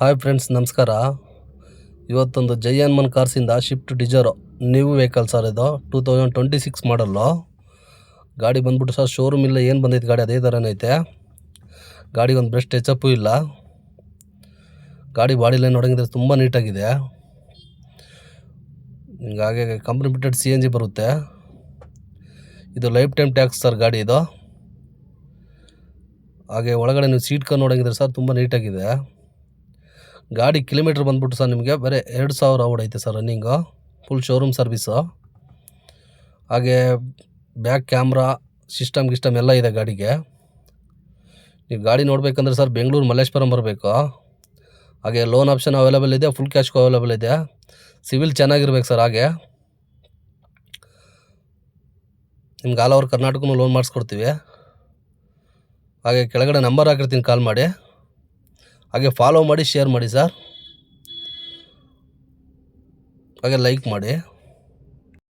Hi friends, ನಮಸ್ಕಾರ. ಇವತ್ತೊಂದು ಜೈ ಹನುಮಾನ್ ಕಾರ್ಸಿಂದ shift Dzire new vehicle sir. ಇದು 2026 ಮಾಡಲ್ಲು ಗಾಡಿ ಬಂದ್ಬಿಟ್ಟು ಸರ್. ಶೋರೂಮ್ ಇಲ್ಲ, ಏನು ಬಂದೈತೆ ಗಾಡಿ ಅದೇ ಥರನೇ ಐತೆ. ಗಾಡಿಗೆ ಒಂದು ಬ್ರಷ್ ಟಚಪ್ಪು ಇಲ್ಲ. ಗಾಡಿ ಬಾಡಿ ಲೈನ್ ನೋಡೋಂಗಿದ್ರೆ ತುಂಬ ನೀಟಾಗಿದೆ. ಹಿಂಗಾಗಿ ಕಂಪ್ನಿ ಬಿಟ್ಟೆಡ್ CNG ಬರುತ್ತೆ. ಇದು ಲೈಫ್ ಟೈಮ್ ಟ್ಯಾಕ್ಸ್ ಸರ್ ಗಾಡಿ ಇದು. ಹಾಗೆ ಒಳಗಡೆ ನೀವು ಸೀಟ್ ಕವರ್ ನೋಡೋಂಗಿದ್ರೆ ಸರ್ ತುಂಬ ನೀಟಾಗಿದೆ. ಗಾಡಿ ಕಿಲೋಮೀಟ್ರ್ ಬಂದ್ಬಿಟ್ಟು ಸರ್ ನಿಮಗೆ ಬರೀ 2000 ಓಡೈತೆ sir running. Full showroom service. ಹಾಗೆ ಬ್ಯಾಕ್ ಕ್ಯಾಮ್ರಾ ಸಿಸ್ಟಮ್ ಎಲ್ಲ ಇದೆ ಗಾಡಿಗೆ. ನೀವು ಗಾಡಿ ನೋಡಬೇಕಂದ್ರೆ ಸರ್ ಬೆಂಗಳೂರು ಮಲ್ಲೇಶ್ವರಂ ಬರಬೇಕು. ಹಾಗೆ ಲೋನ್ ಆಪ್ಷನ್ ಅವೈಲೇಬಲ್ ಇದೆ, ಫುಲ್ ಕ್ಯಾಶ್ಗೂ ಅವೈಲೇಬಲ್ ಇದೆ. ಸಿವಿಲ್ ಚೆನ್ನಾಗಿರ್ಬೇಕು ಸರ್. ಹಾಗೆ ನಿಮ್ಗೆ ಆಲ್ ಓವರ್ ಕರ್ನಾಟಕನೂ ಲೋನ್ ಮಾಡಿಸ್ಕೊಡ್ತೀವಿ. ಹಾಗೆ ಕೆಳಗಡೆ ನಂಬರ್ ಹಾಕಿರ್ತೀನಿ, ಕಾಲ್ ಮಾಡಿ. ಹಾಗೆ ಫಾಲೋ ಮಾಡಿ, ಶೇರ್ ಮಾಡಿ ಸರ್. ಹಾಗೆ ಲೈಕ್ ಮಾಡಿ.